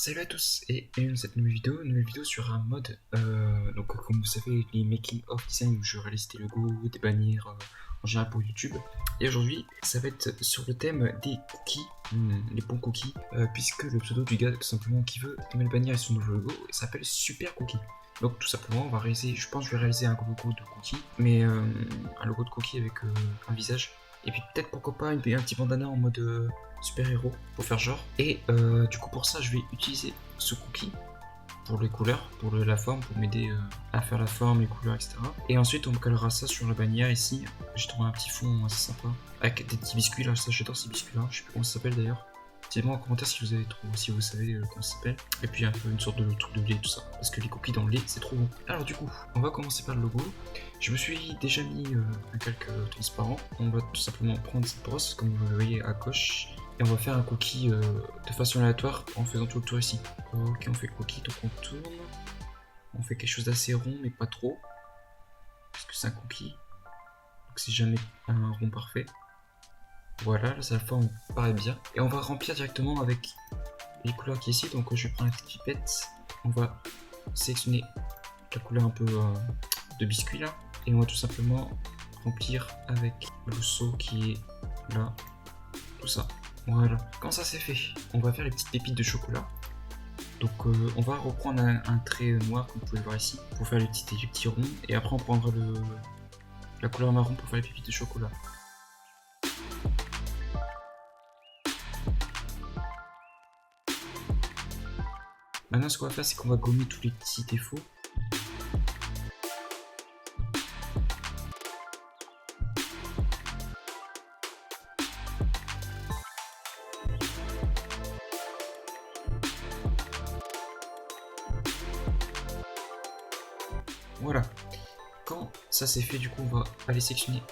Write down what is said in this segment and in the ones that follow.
Salut à tous et bienvenue dans cette nouvelle vidéo sur un mode, donc comme vous savez les making of design où je réalise des logos, des bannières en général pour YouTube. Et aujourd'hui ça va être sur le thème des cookies, les bons cookies, puisque le pseudo du gars tout simplement qui veut nouvelle bannière et son nouveau logo s'appelle Super Cookie. Donc tout simplement on va réaliser, je pense que je vais réaliser un logo de cookie, mais un logo de cookie avec un visage. Et puis peut-être pourquoi pas un petit bandana en mode super-héros pour faire genre. Et du coup pour ça je vais utiliser ce cookie pour les couleurs, pour la forme, pour m'aider à faire la forme, les couleurs, etc. Et ensuite on collera ça sur la bannière ici. J'ai trouvé un petit fond assez sympa avec des petits biscuits là, ça j'adore ces biscuits là, je sais plus comment ça s'appelle d'ailleurs. Dites-moi en commentaire si vous avez trouvé, si vous savez comment ça s'appelle. Et puis un peu une sorte de truc de lait, tout ça. Parce que les cookies dans le lait, c'est trop bon. Alors du coup, on va commencer par le logo. Je me suis déjà mis un calque transparent. On va tout simplement prendre cette brosse, comme vous le voyez à gauche. Et on va faire un cookie de façon aléatoire en faisant tout le tour ici. Ok, on fait le cookie, donc on tourne. On fait quelque chose d'assez rond, mais pas trop. Parce que c'est un cookie. Donc c'est jamais un rond parfait. Voilà, là, la forme paraît bien. Et on va remplir directement avec les couleurs qui est ici. Donc je vais prendre la petite pipette. On va sélectionner la couleur un peu de biscuit là. Et on va tout simplement remplir avec le seau qui est là. Tout ça. Voilà. Quand ça c'est fait, on va faire les petites pépites de chocolat. Donc on va reprendre un trait noir comme vous pouvez le voir ici. Pour faire les petits ronds. Et après on prendra la couleur marron pour faire les pépites de chocolat. Maintenant, ce qu'on va faire, c'est qu'on va gommer tous les petits défauts. Voilà. Quand ça c'est fait, du coup, on va aller sélectionner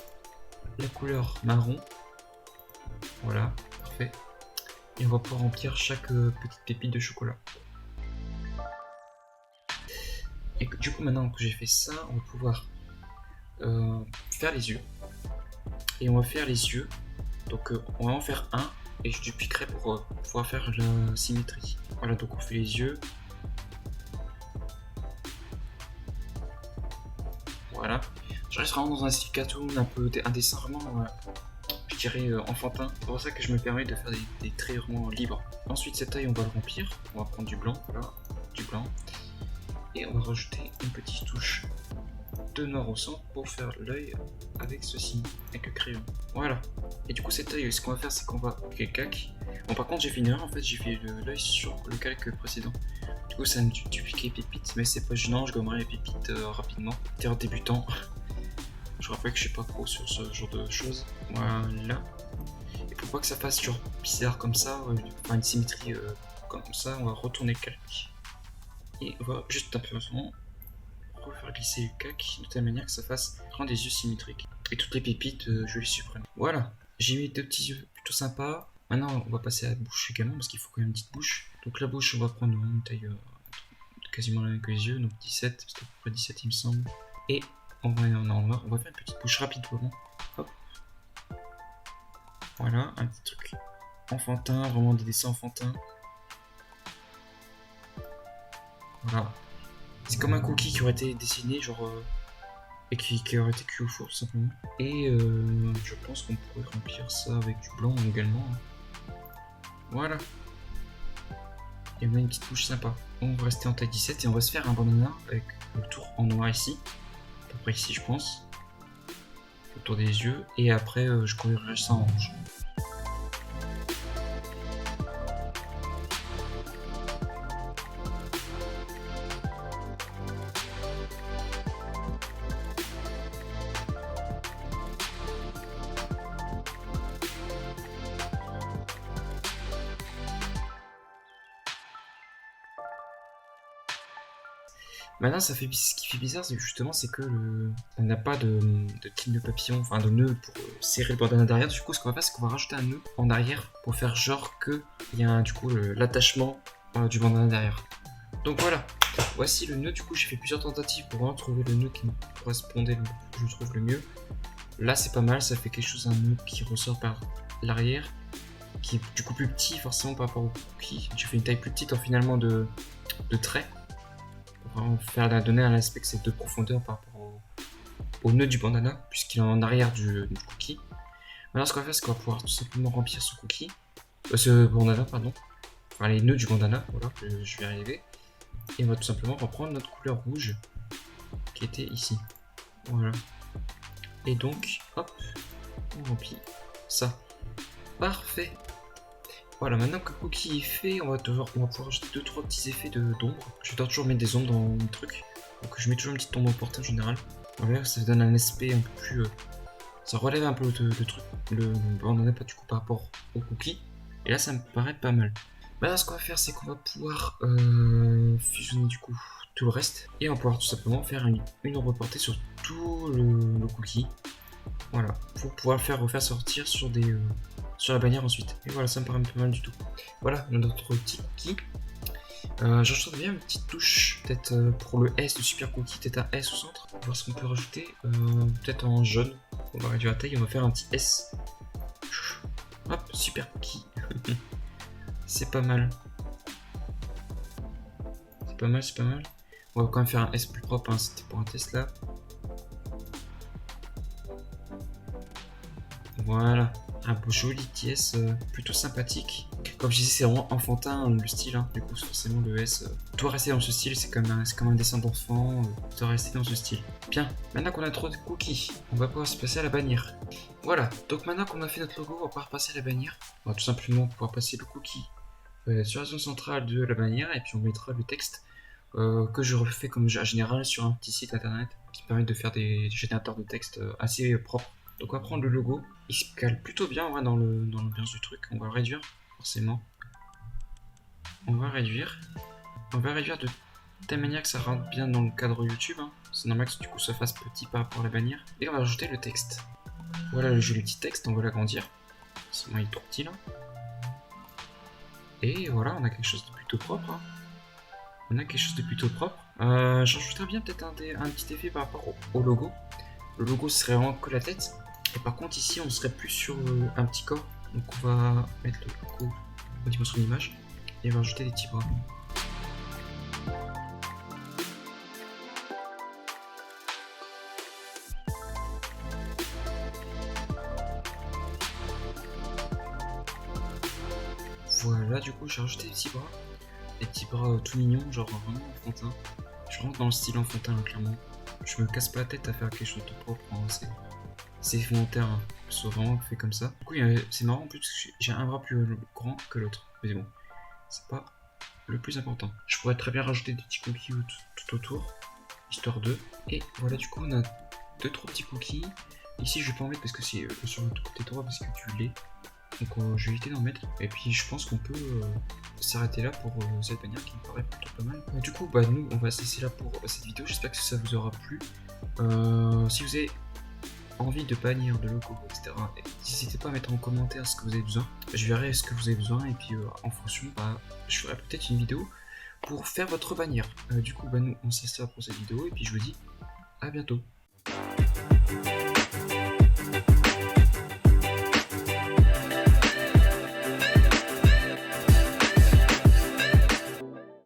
la couleur marron. Voilà, parfait. Et on va pouvoir remplir chaque petite pépite de chocolat. Et du coup, maintenant que j'ai fait ça, on va pouvoir faire les yeux. Et on va faire les yeux. Donc, on va en faire un. Et je dupliquerai pour pouvoir faire la symétrie. Voilà, donc on fait les yeux. Voilà. Je reste vraiment dans un style cartoon, un dessin vraiment, je dirais, enfantin. C'est pour ça que je me permets de faire des traits vraiment libres. Ensuite, cette taille, on va le remplir. On va prendre du blanc, voilà, du blanc. Et on va rajouter une petite touche de noir au centre pour faire l'œil avec ceci, avec le crayon. Voilà. Et du coup, cette taille, ce qu'on va faire, c'est qu'on va appliquer le calque. Bon, par contre, j'ai fait une erreur, en fait, j'ai fait l'œil sur le calque précédent. Du coup, ça me dupliquait les pépites, mais c'est pas gênant, je gommerai les pépites rapidement. Terre débutant. Je rappelle que je suis pas pro sur ce genre de choses. Voilà. Et pour pas que ça fasse genre bizarre comme ça, enfin une symétrie comme ça, on va retourner le calque. Et on va juste un peu refaire glisser le calque de telle manière que ça fasse rendre des yeux symétriques. Et toutes les pépites, je vais les supprimer. Voilà. J'ai mis deux petits yeux plutôt sympas. Maintenant, on va passer à la bouche également parce qu'il faut quand même une petite bouche. Donc la bouche, on va prendre une taille quasiment la même que les yeux, donc 17, c'était à peu près 17 il me semble. Et on va faire une petite bouche rapidement. Hop. Voilà, un petit truc enfantin, vraiment des dessins enfantins. Voilà. C'est comme un cookie qui aurait été dessiné, genre. Et qui aurait été cuit au four, tout simplement. Et je pense qu'on pourrait remplir ça avec du blanc également. Voilà. Et on a une petite bouche sympa. On va rester en taille 17 et on va se faire un bandana avec le tour en noir ici. À peu près ici, je pense. Autour des yeux. Et après, je colorierai ça en rouge. Maintenant, ce qui fait bizarre, c'est justement, c'est que on n'a pas de nœud papillon, enfin de nœud pour serrer le bandana derrière. Du coup, ce qu'on va faire, c'est qu'on va rajouter un nœud en arrière pour faire genre que il y a du coup l'attachement du bandana derrière. Donc voilà, voici le nœud. Du coup, j'ai fait plusieurs tentatives pour vraiment trouver le nœud qui me correspondait, que je trouve le mieux. Là, c'est pas mal, ça fait quelque chose, un nœud qui ressort par l'arrière. qui est du coup plus petit forcément par rapport au cookie. J'ai fait une taille plus petite en finalement de traits pour vraiment donner un aspect que c'est de profondeur par rapport au nœud du bandana, puisqu'il est en arrière du cookie. Maintenant, ce qu'on va faire, c'est qu'on va pouvoir tout simplement remplir ce cookie, ce bandana, pardon, enfin les nœuds du bandana, voilà, je vais y arriver. Et on va tout simplement reprendre notre couleur rouge qui était ici. Voilà. Et donc, hop, on remplit ça. Parfait. Voilà, maintenant que le cookie est fait, on va pouvoir ajouter 2-3 petits effets d'ombre. Je dois toujours mettre des ombres dans le truc. Donc je mets toujours une petite ombre portée en général. Voilà, ça donne un aspect un peu plus... ça relève un peu le truc. Le bandana pas du coup par rapport au cookie. Et là, ça me paraît pas mal. Maintenant, ce qu'on va faire, c'est qu'on va pouvoir fusionner du coup tout le reste. Et on va pouvoir tout simplement faire une ombre portée sur tout le cookie. Voilà, pour pouvoir le refaire sortir sur la bannière ensuite. Et voilà, ça me paraît pas mal du tout. Voilà, notre petit cookie. J'ajouterais bien une petite touche, peut-être pour le S de Super Cookie, peut-être un S au centre. On va voir ce qu'on peut rajouter, peut-être en jaune. On va réduire la taille, on va faire un petit S. Hop, Super Cookie. C'est pas mal. C'est pas mal, c'est pas mal. On va quand même faire un S plus propre, hein, c'était pour un test là. Voilà, un beau joli petit S plutôt sympathique. Comme je disais, c'est vraiment enfantin le style, hein. Du coup forcément le S doit rester dans ce style, c'est comme un dessin d'enfant, doit rester dans ce style. Bien, maintenant qu'on a trop de cookies, on va pouvoir se passer à la bannière. Voilà, donc maintenant qu'on a fait notre logo, on va pouvoir passer à la bannière. On va tout simplement pouvoir passer le cookie sur la zone centrale de la bannière et puis on mettra le texte que je refais comme général sur un petit site internet qui permet de faire des générateurs de texte assez propres. Donc on va prendre le logo, il se cale plutôt bien dans l'ambiance du truc, on va le réduire forcément. On va réduire de telle manière que ça rentre bien dans le cadre YouTube, hein. C'est normal que du coup ça fasse petit par rapport à la bannière. Et on va ajouter le texte. Voilà le joli petit texte, on va l'agrandir. Sinon il est trop petit là. Et voilà, on a quelque chose de plutôt propre, hein. J'ajouterais bien peut-être un petit effet par rapport au logo. Le logo serait vraiment que la tête. Et par contre ici on serait plus sur un petit corps. Donc on va mettre le logo en dimension d'image. Et on va rajouter des petits bras. Voilà, du coup j'ai rajouté des petits bras tout mignons, genre vraiment enfantin. Je rentre dans le style enfantin, hein, clairement. Je me casse pas la tête à faire quelque chose de propre, hein. C'est volontaire, hein, que ce soit vraiment fait comme ça. Du coup c'est marrant en plus parce que j'ai un bras plus grand que l'autre. Mais bon, c'est pas le plus important. Je pourrais très bien rajouter des petits cookies tout autour, histoire de. Et voilà, du coup on a 2-3 petits cookies. Ici je vais pas en mettre parce que c'est sur le côté droit parce que tu l'es. Donc je vais éviter d'en mettre. Et puis je pense qu'on peut s'arrêter là pour cette bannière qui me paraît plutôt pas mal. Du coup nous on va se laisser là pour cette vidéo. J'espère que ça vous aura plu. Si vous avez envie de bannière, de logo, etc. N'hésitez pas à mettre en commentaire ce que vous avez besoin. Je verrai ce que vous avez besoin et puis en fonction, je ferai peut-être une vidéo pour faire votre bannière. Du coup, nous on se laisse là pour cette vidéo et puis je vous dis à bientôt.